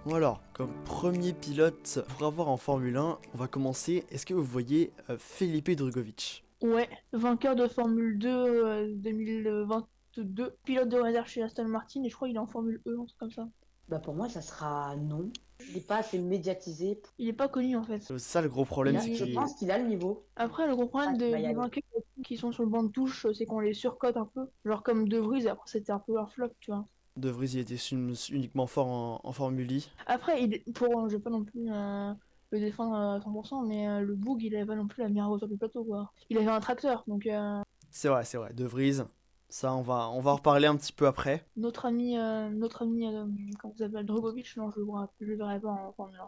Bon alors, comme premier pilote pour avoir en Formule 1, on va commencer. Est-ce que vous voyez Felipe Drugovich? Ouais, vainqueur de Formule 2 2022, pilote de réserve chez Aston Martin et je crois qu'il est en Formule E, un truc comme ça. Bah pour moi, ça sera non. Il n'est pas assez médiatisé. Il est pas connu en fait. C'est ça le gros problème, c'est Je Il... qu'il est... pense qu'il a le niveau. Après, le gros C'est ça problème qui va y des aller. vainqueurs qui sont sur le banc de touche, c'est qu'on les surcote un peu. Genre comme De Vries, après c'était un peu un flop, tu vois. De Vries, il était uniquement fort en Formule I. Après, je vais pas non plus le défendre à 100%, mais le Boug, il avait pas non plus la meilleure hauteur du plateau, quoi. Il avait un tracteur, donc C'est vrai, De Vries. Ça, on va en reparler un petit peu après. notre ami, comment ça s'appelle, Drogovic, non, je le verrai pas en Formule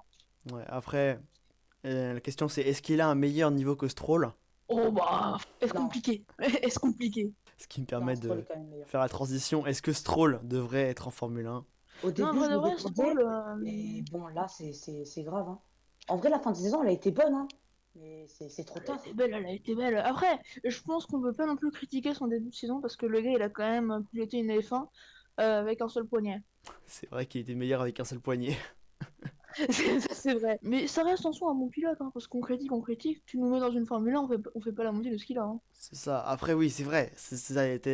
1. Ouais, après, la question c'est est-ce qu'il a un meilleur niveau que Stroll? Oh bah, est-ce Non, compliqué? Est-ce compliqué? Ce qui me non, permet Stroll de est quand même meilleur. faire la transition. Est-ce que Stroll devrait être en Formule 1? Au Non, en début, vrai je de le vrai, défendais, Stroll, mais bon, là, c'est grave, hein. En vrai, la fin de saison, elle a été bonne, hein. Mais c'est trop elle a tard. été belle, elle a été belle. Après, je pense qu'on peut pas non plus critiquer son début de saison parce que le gars, il a quand même piloté une F1 avec un seul poignet. C'est vrai qu'il était meilleur avec un seul poignet. Ça, c'est vrai. Mais ça reste en soi un bon pilote, hein, parce qu'on critique, tu nous mets dans une Formule 1, on fait pas la moitié de ce qu'il a. Hein. C'est ça. Après, oui, c'est vrai.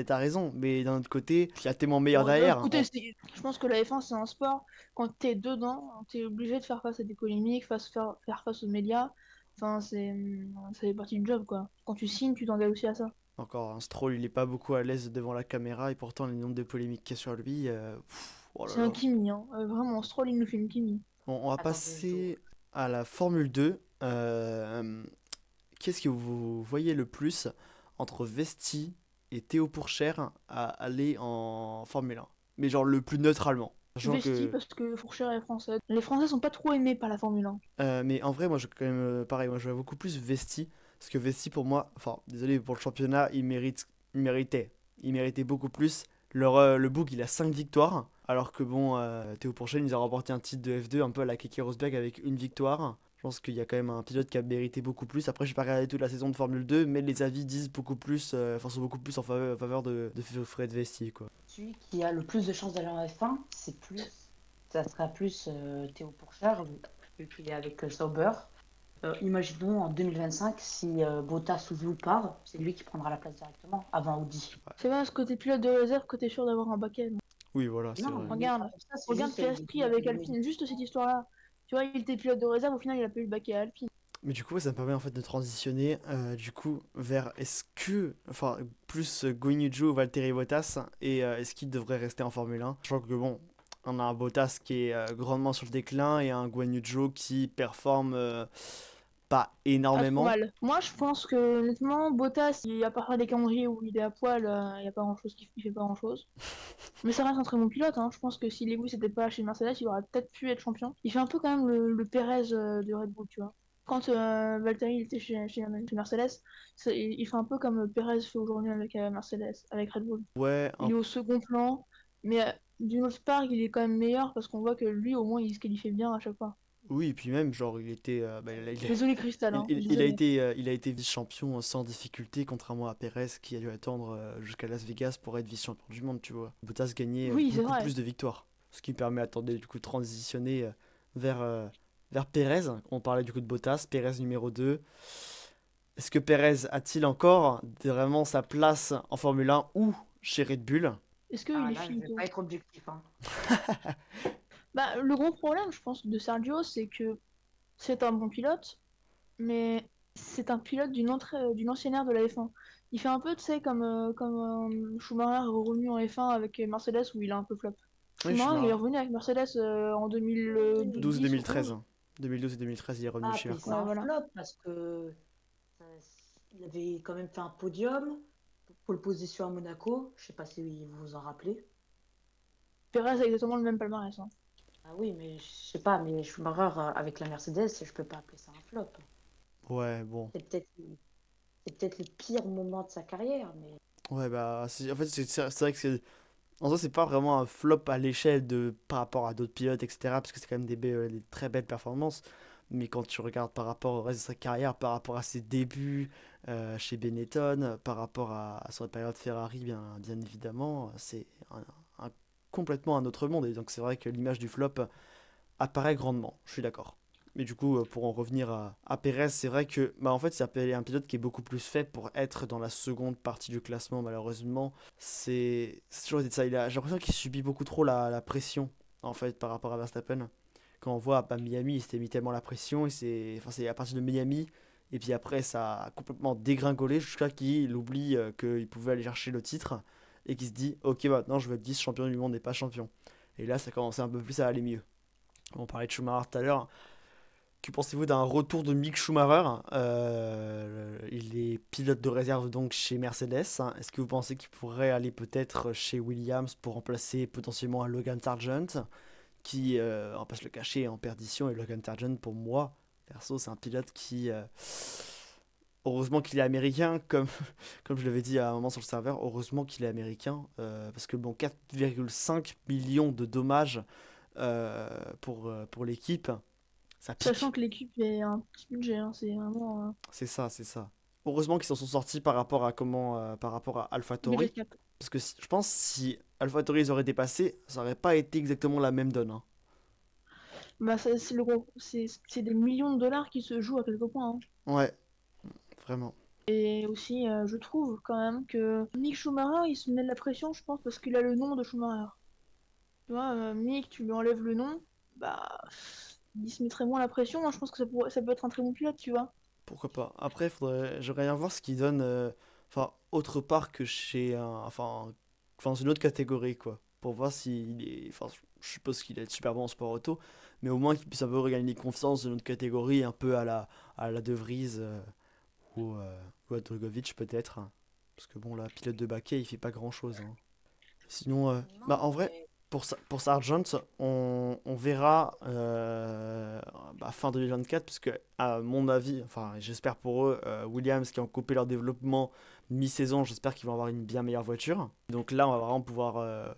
T'as raison. Mais d'un autre côté, il y a tellement meilleur Bon, d'un autre derrière. côté, je pense que la F1, c'est un sport, quand t'es dedans, t'es obligé de faire face à des polémiques, faire face aux médias. Enfin, ça fait partie du job, quoi. Quand tu signes, tu t'engages aussi à ça. Encore un Stroll, il est pas beaucoup à l'aise devant la caméra et pourtant le nombre de polémiques qu'il y a sur lui, oh là C'est un là. Kimi, hein. Vraiment, Stroll, il nous fait une Kimi. Bon, on va Attends deux jours. passer à la Formule 2. Qu'est-ce que vous voyez le plus entre Vesti et Théo Pourchaire à aller en Formule 1? Mais genre le plus neutralement. Sachant Vesti, que... parce que Fourchère est français. Les Français sont pas trop aimés par la Formule 1. mais en vrai, moi, je quand même... pareil, moi, je vois beaucoup plus Vesti. Parce que Vesti, pour moi... Enfin, désolé pour le championnat, il méritait. Il méritait beaucoup plus. Le Book, il a 5 victoires. Alors que bon, Théo Pourchaire, il nous a remporté un titre de F2 un peu à la Keke Rosberg avec une victoire. Je pense qu'il y a quand même un pilote qui a mérité beaucoup plus. Après, j'ai pas regardé toute la saison de Formule 2, mais les avis disent beaucoup plus, enfin, sont beaucoup plus en faveur de Fred Vesti, quoi. Celui qui a le plus de chances d'aller en F1, ça sera plus Théo Pourchard, vu qu'il est avec Sauber. Imaginons en 2025, si Bottas ou Zhou part, c'est lui qui prendra la place directement, avant Audi. C'est pas parce que t'es pilote de réserve que t'es sûr d'avoir un baquet. Oui, voilà, c'est Non, vrai. il n'est pas Regarde, comme ça, c'est regarde juste Piastri avec Alpine, juste cette histoire-là. Tu vois, il était pilote de réserve, au final, il a pas eu le baquet à Alpine. Mais du coup, ouais, ça me permet en fait de transitionner du coup vers est-ce que, enfin, plus Guanyu Zhou ou Valtteri Bottas et est-ce qu'il devrait rester en Formule 1? Je crois que bon, on a un Bottas qui est grandement sur le déclin et un Guanyu Zhou qui performe pas Pas trop énormément. mal. Moi, je pense que, honnêtement, Bottas, à part des calendriers où il est à poil, il y a pas grand-chose il fait pas grand-chose. Mais ça reste un très bon pilote, hein. Je pense que si Lewis n'était pas chez Mercedes, il aurait peut-être pu être champion. Il fait un peu quand même le Perez de Red Bull, tu vois. Quand Valtteri il était chez Mercedes, il fait un peu comme Perez fait aujourd'hui avec Mercedes, avec Red Bull. Ouais, Il est au second plan, mais d'une autre part, il est quand même meilleur parce qu'on voit que lui, au moins, il se qualifiait bien à chaque fois. oui, et puis même, genre, il était, bah, Désolé, Cristal, hein, désolé. il a été vice-champion sans difficulté, contrairement à Perez qui a dû attendre jusqu'à Las Vegas pour être vice-champion du monde, tu vois. Bottas gagnait Oui, c'est beaucoup vrai. plus de victoires, ce qui me permet attendez, du coup de transitionner vers, vers Perez. On parlait du coup de Bottas, Perez numéro 2. Est-ce que Perez a-t-il encore vraiment sa place en Formule 1 ou chez Red Bull? Est-ce qu'il Ah est là, je vais finito? pas être objectif, hein. Bah, le gros problème, je pense, de Sergio, c'est que c'est un bon pilote, mais c'est un pilote d'une ancienne ère de la F1. Il fait un peu, tu sais, comme Schumacher est revenu en F1 avec Mercedes où il a un peu flop. Oui, je suis Schumacher, il est revenu avec Mercedes en 12 et 2010 ou 2013. 11. 2012 et 2013, il est revenu Ah, chez mais c'est Ouais, Merco. un voilà. flop parce que ça- il avait quand même fait un podium, pole position à Monaco, je sais pas si vous vous en rappelez. Perez a exactement le même palmarès. Hein. Ah oui, mais je sais pas, mais Schumacher avec la Mercedes, je peux pas appeler ça un flop. Ouais, bon. C'est peut-être c'est peut-être le pire moment de sa carrière, mais Ouais, bah, en fait, c'est vrai que en soi, c'est pas vraiment un flop à l'échelle de par rapport à d'autres pilotes, etc. Parce que c'est quand même des très belles performances. Mais quand tu regardes par rapport au reste de sa carrière, par rapport à ses débuts chez Benetton, par rapport à son période Ferrari, bien évidemment, c'est complètement un autre monde. Et donc c'est vrai que l'image du flop apparaît grandement, je suis d'accord. Mais du coup, pour en revenir à Pérez, c'est vrai que bah, en fait, c'est un pilote qui est beaucoup plus fait pour être dans la seconde partie du classement, malheureusement. C'est toujours été ça. J'ai l'impression qu'il subit beaucoup trop la pression, en fait, par rapport à Verstappen. Quand on voit à Miami, il s'était mis tellement la pression, enfin, c'est à partir de Miami, et puis après, ça a complètement dégringolé jusqu'à qu'il oublie qu'il pouvait aller chercher le titre, et qu'il se dit, ok, maintenant je veux être 10 champion du monde et pas champion. Et là, ça commençait un peu plus à aller mieux. On parlait de Schumacher tout à l'heure. Que pensez-vous d'un retour de Mick Schumacher? Il est pilote de réserve donc chez Mercedes. Est-ce que vous pensez qu'il pourrait aller peut-être chez Williams pour remplacer potentiellement un Logan Sargent qui, on va pas se le cacher, est en perdition? Et Logan Sargent, pour moi, perso, c'est un pilote qui, heureusement qu'il est américain, comme je l'avais dit à un moment sur le serveur, heureusement qu'il est américain, parce que bon, 4,5 millions de dommages pour l'équipe, ça Sachant pique. que l'équipe est un petit budget, hein, c'est vraiment C'est ça, c'est ça. Heureusement qu'ils s'en sont sortis par rapport à par rapport à budget AlphaTauri. cap. Parce que je pense si AlphaTauri ils auraient dépassé, ça aurait pas été exactement la même donne, hein. Bah, c'est le gros, c'est des millions de dollars qui se jouent à quelques points, hein. Ouais, vraiment. Et aussi, je trouve quand même que Mick Schumacher, il se met de la pression, je pense, parce qu'il a le nom de Schumacher. Tu vois, Mick, tu lui enlèves le nom, bah, il se mettrait moins la pression. Moi, je pense que ça peut être un très bon pilote, tu vois. Pourquoi pas. Après, j'aimerais bien voir ce qu'ils donnent, enfin, autre part que enfin, dans une autre catégorie, quoi. Pour voir s'il est, enfin, je suppose qu'il est super bon en sport auto, mais au moins qu'il puisse un peu regagner confiance de notre catégorie, un peu à la De Vries ou à Drogovic peut-être, hein. Parce que bon, là, pilote de baquet, il fait pas grand-chose, hein. Sinon, bah Non, en vrai, mais pour Sargent, on verra bah, fin 2024, puisque à mon avis, enfin j'espère pour eux, Williams qui ont coupé leur développement mi-saison, j'espère qu'ils vont avoir une bien meilleure voiture. Donc là, on va vraiment pouvoir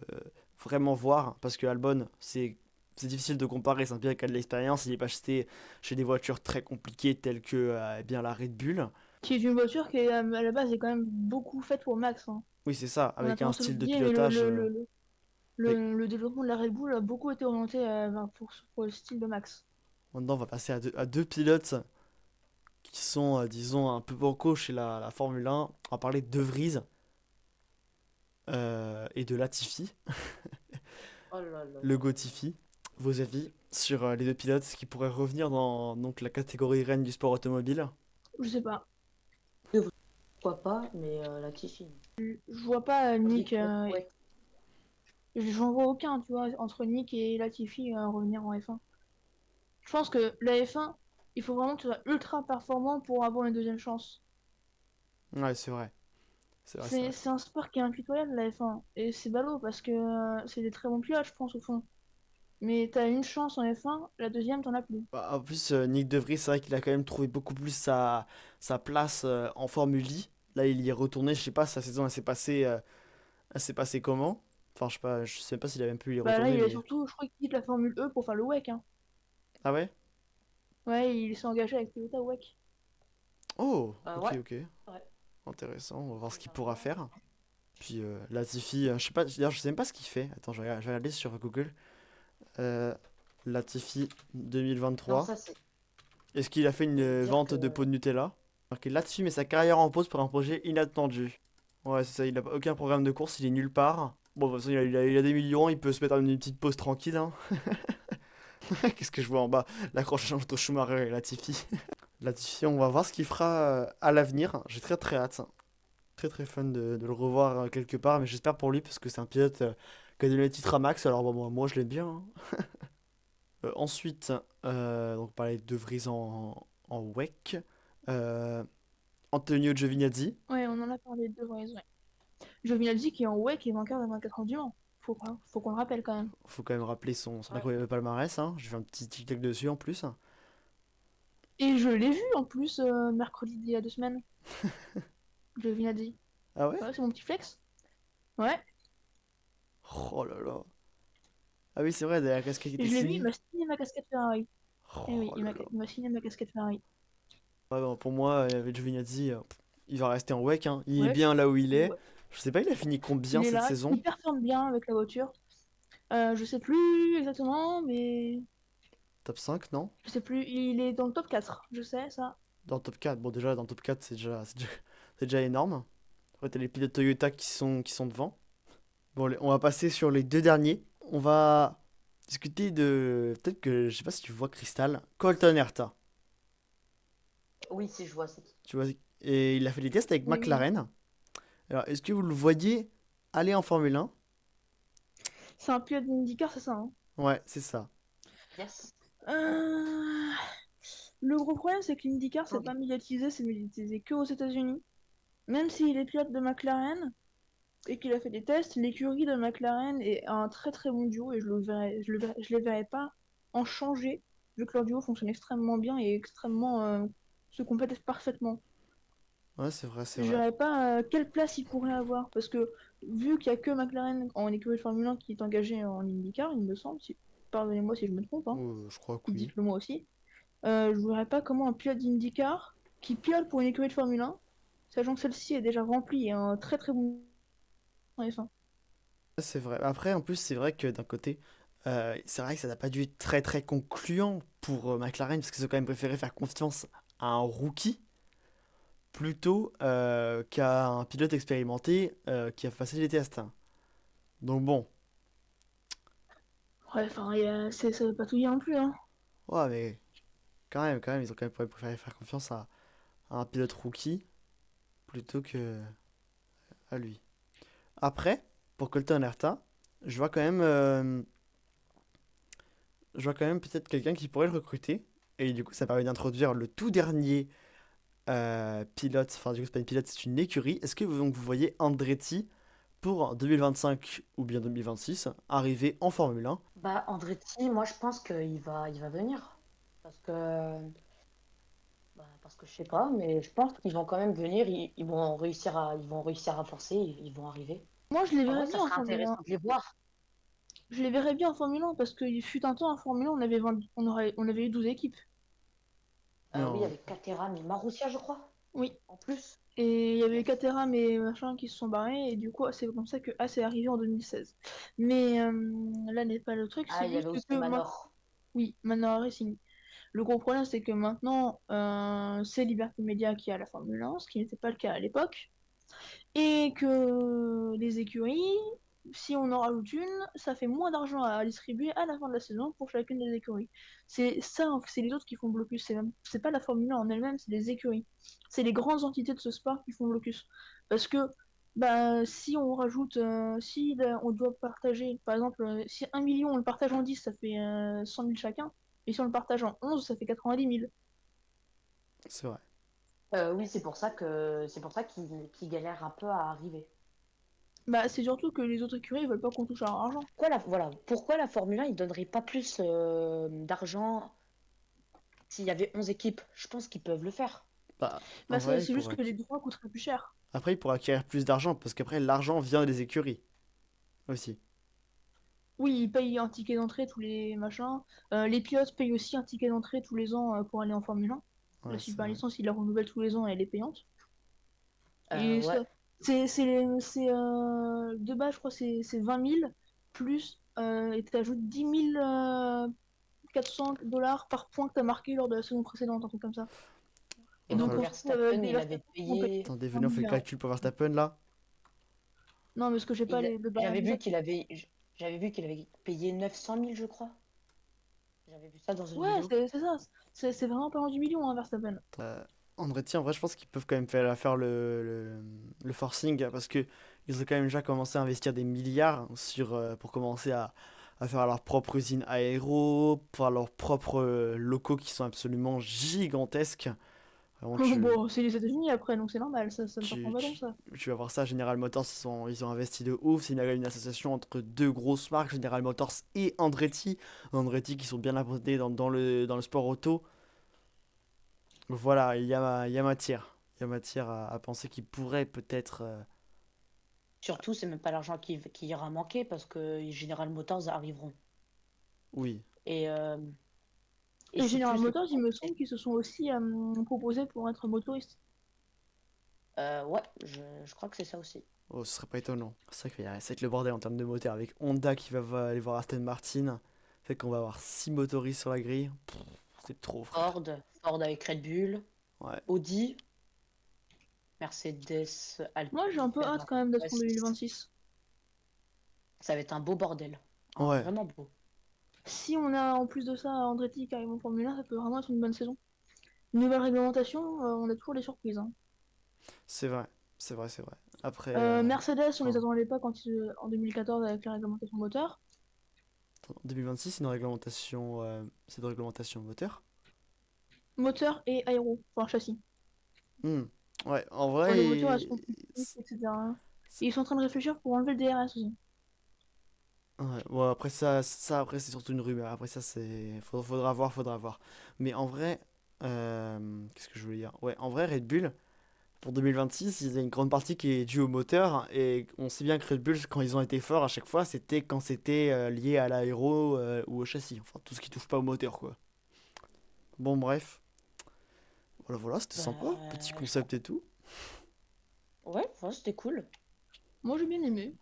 vraiment voir, parce que Albon, c'est difficile de comparer, c'est un pilote qui a de l'expérience, il est passé chez des voitures très compliquées telles que eh bien la Red Bull. Qui est une voiture qui, à la base, est quand même beaucoup faite pour Max, hein. Oui, c'est ça, On a avec un tendance à style de l'oublier, mais pilotage. le développement de la Red Bull a beaucoup été orienté pour le style de Max. Maintenant, on va passer à deux pilotes qui sont, disons, un peu bancaux chez la Formule 1. On va parler de De Vries et de Latifi, oh là là le là là là. Gotifi. Vos avis sur les deux pilotes qui pourraient revenir dans donc, la catégorie reine du sport automobile? Je sais pas. Pourquoi pas, mais la Tiffy. Je vois pas Nick. Ouais, ouais. J'en vois aucun, tu vois, entre Nick et Latifi revenir en F1. Je pense que la F1, il faut vraiment que tu sois ultra performant pour avoir une deuxième chance. Ouais, c'est vrai. C'est vrai, c'est C'est vrai. c'est un sport qui est impitoyable, la F1. Et c'est ballot parce que c'est des très bons pilotes, je pense, au fond. Mais t'as une chance en F1, la deuxième, t'en as plus. Bah, en plus, Nick De Vries, c'est vrai qu'il a quand même trouvé beaucoup plus sa place en Formule I. Là, il y est retourné, je sais pas, sa saison, elle s'est passée comment? Enfin, je sais pas s'il a même pu y Bah là, retourner, il est mais... surtout, je crois qu'il quitte la Formule E pour faire le WEC, hein. Ah ouais? Ouais, il s'est engagé avec Toyota WEC. Oh, ok, Ouais, ok. ouais. Intéressant, on va voir ce qu'il pourra Finalement. faire. Puis Latifi, je sais pas, d'ailleurs je sais même pas ce qu'il fait. Attends, je vais regarder sur Google. Euh, Latifi Non, 2023. ça c'est Est-ce qu'il a fait une pour dire vente que de pots de Nutella? Marqué Latifi met sa carrière en pause pour un projet inattendu. Ouais, c'est ça, il a aucun programme de course, il est nulle part. Bon, de toute façon, il a des millions, il peut se mettre une petite pause tranquille, hein. Qu'est-ce que je vois en bas? L'accrochage entre Schumacher et Latifi. Latifi, on va voir ce qu'il fera à l'avenir. J'ai très très hâte. Très très fan de le revoir quelque part, mais j'espère pour lui parce que c'est un pilote qui a donné le titre à Max, alors bon, moi je l'aime bien, hein. Ensuite, donc on parlait de Vries en WEC. Euh, Antonio Giovinazzi, Ouais, on en a parlé deux fois, ouais. Giovinazzi qui est en WEC et vainqueur de 24 heures du Mans. Faut qu'on le rappelle quand même. faut quand même rappeler son ouais. incroyable palmarès, hein. J'ai fait un petit TikTok dessus en plus. Et je l'ai vu en plus mercredi d'il y a 2 semaines. Giovinazzi. Ah ouais? Ouais, c'est mon petit flex. Ouais. Oh là là. Ah oui, c'est vrai, la casquette Et était je l'ai vu, il signée. m'a signé ma casquette Ferrari. Eh oui, Oh là là. il m'a signé ma casquette Ferrari. Ouais, bon, pour moi, avec Giovinazzi, il va rester en WEC, hein. Il est Ouais, bien là où il est. ouais. Je sais pas, il a fini combien Il est cette là, saison? il performe bien avec la voiture. Je sais plus exactement, mais Top 5, non? Je sais plus, il est dans le top 4, je sais ça. Dans le top 4. Bon, déjà, dans le top 4, c'est déjà énorme. Après, t'as les pilotes Toyota qui sont devant. Bon, on va passer sur les deux derniers. On va discuter de. Peut-être que. Je sais pas si tu vois Crystal. Colton Herta. Oui, si je vois, c'est qui. Tu vois, et il a fait des tests avec Oui, oui. McLaren. Alors, est-ce que vous le voyez aller en Formule 1? C'est un pilote d'IndyCar, c'est ça, hein. Ouais, c'est ça. Yes. Euh, Le gros problème, c'est que l'IndyCar, c'est Ok. pas médiatisé, c'est médiatisé que aux États-Unis. Même s'il est pilote de McLaren et qu'il a fait des tests, l'écurie de McLaren est un très très bon duo et je les verrais pas en changer, vu que leur duo fonctionne extrêmement bien et extrêmement se complète parfaitement. Ouais, c'est vrai, c'est Je vrai. verrais pas quelle place il pourrait avoir, parce que vu qu'il y a que McLaren en écurie de Formule 1 qui est engagé en IndyCar, il me semble, pardonnez-moi si je me trompe, hein, Je crois que oui. dites-le moi aussi. Je verrais pas comment un pilote d'IndyCar qui pilote pour une écurie de Formule 1, sachant que celle-ci est déjà remplie et un très très bon F1. Ouais, c'est vrai. Après, en plus, c'est vrai que d'un côté, c'est vrai que ça n'a pas dû être très très concluant pour McLaren, parce qu'ils ont quand même préféré faire confiance à un rookie plutôt qu'à un pilote expérimenté qui a passé les tests. Donc bon, Ouais, enfin, ça veut pas tout dire non plus, hein. ouais, mais quand même, ils ont quand même préféré faire confiance à un pilote rookie plutôt que à lui. Après, pour Colton Herta, je vois quand même, je vois quand même peut-être quelqu'un qui pourrait le recruter. Et du coup, ça permet d'introduire le tout dernier pilote. Enfin, du coup, c'est pas une pilote, c'est une écurie. Est-ce que donc, vous voyez Andretti pour 2025 ou bien 2026 arriver en Formule 1? Bah, Andretti, moi, je pense qu'il va venir. Parce que, parce que je sais pas, mais je pense qu'ils vont quand même venir. Ils vont réussir à forcer. Ils vont arriver. Moi, je les En verrais vrai, ça bien en serait Formule 1. intéressant de les voir. Je les verrais bien en Formule 1 parce qu'il fut un temps en Formule 1, on avait eu 12 équipes. Oui, Non. avec Caterham et Marussia, je crois. Oui. En plus. Et il y avait Yes. Caterham et machin qui se sont barrés, et du coup, c'est comme ça que A c'est arrivé en 2016. Mais là n'est pas le truc, Ah, c'est il y avait juste aussi que moi, Manor. oui, Manor Racing. Le gros problème, c'est que maintenant, c'est Liberty Media qui a la Formule 1, ce qui n'était pas le cas à l'époque. Et que les écuries, si on en rajoute une, ça fait moins d'argent à distribuer à la fin de la saison pour chacune des écuries. C'est ça, c'est les autres qui font blocus. C'est pas la Formule 1 en elle-même, c'est les écuries. C'est les grandes entités de ce sport qui font blocus. Parce que bah, si on rajoute, si on doit partager, par exemple, si 1 million on le partage en 10, ça fait 100 000 chacun. Et si on le partage en 11, ça fait 90 000. C'est vrai. Oui, c'est pour ça qu'ils galèrent un peu à arriver. Bah, c'est surtout que les autres écuries veulent pas qu'on touche à leur argent. Pourquoi la Formule 1 il donnerait pas plus d'argent s'il y avait 11 équipes? Je pense qu'ils peuvent le faire. Bah, en Bah, c'est vrai, c'est juste que les droits coûteraient plus cher. après, il pourra acquérir plus d'argent parce qu'après, l'argent vient des écuries aussi. Oui, ils payent un ticket d'entrée tous les machins. Les pilotes payent aussi un ticket d'entrée tous les ans pour aller en Formule 1. La Ouais, c'est super vrai. licence, ils la renouvellent tous les ans et elle est payante. Et Ouais. ça, de base, je crois, c'est 20 000 plus, et t'ajoutes 10 400 $ par point que t'as marqué lors de la saison précédente, un truc comme ça. Et Ouais, donc, enfin, on se retrouve avec Verstappen, des il avait Verstappen qui vont payer payé. attendez, un venez, on fait le milliard. calcul pour Verstappen là. Non, parce que j'ai pas il- les, le barème J'avais vu exact. qu'il avait, j'avais vu qu'il avait payé 900 000, je crois. J'avais vu ça dans une Ouais, vidéo. c'est ça. C'est vraiment pas loin du million, hein, Verstappen. Andretti, en vrai, je pense qu'ils peuvent quand même faire le forcing parce que ils ont quand même déjà commencé à investir des milliards pour commencer à faire leur propre usine aéro, pour leurs propres locaux qui sont absolument gigantesques. Vraiment, Bon, c'est les États-Unis après, donc c'est normal, ça ne surprend tu, pas tant tu, ça. tu vas voir ça, General Motors, ils ont investi de ouf. C'est une association entre deux grosses marques, General Motors et Andretti. Andretti qui sont bien implantés dans le sport auto. Voilà, il y a matière. Il y a matière à penser qu'ils pourraient peut-être. Surtout, c'est même pas l'argent qui ira manquer parce que General Motors arriveront. Oui. Et, euh, et Et c'est General plus le. Motors, il me semble qu'ils se sont aussi proposés pour être motoristes. Ouais, je crois que c'est ça aussi. Oh, ce serait pas étonnant. C'est vrai que le bordel en termes de moteur avec Honda qui va aller voir Aston Martin. fait qu'on va avoir 6 motoristes sur la grille, c'est trop, frère. Ford avec Red Bull, Ouais. Audi, Mercedes, Moi, j'ai un Alpine, peu hâte quand Ferrari, même d'être en West. 2026. Ça va être un beau bordel. Ouais, Vraiment beau. Si on a en plus de ça Andretti qui arrive en Formule 1, ça peut vraiment être une bonne saison. Nouvelle réglementation, on a toujours des surprises, hein. c'est vrai, c'est vrai, c'est vrai. Après, Mercedes, on les enfin, attendait pas en 2014 avec la réglementation moteur. en 2026, c'est une réglementation, c'est une réglementation moteur. Moteur et aéro, enfin châssis. Hmm. Ouais, en Quand les vrai, voitures elles sont plus petites, etc. Et ils sont en train de réfléchir pour enlever le DRS aussi. ouais, bon, après ça après c'est surtout une rumeur. Après ça c'est, faudra voir, faudra voir. Mais en vrai, qu'est-ce que je voulais dire? Ouais, en vrai Red Bull pour 2026, il y a une grande partie qui est due au moteur et on sait bien que Red Bull quand ils ont été forts à chaque fois, c'était quand c'était lié à l'aéro ou au châssis. Enfin tout ce qui touche pas au moteur quoi. Bon bref, voilà voilà, c'était Bah, sympa, petit je pense. concept et tout. Ouais, c'était cool. Moi j'ai bien aimé.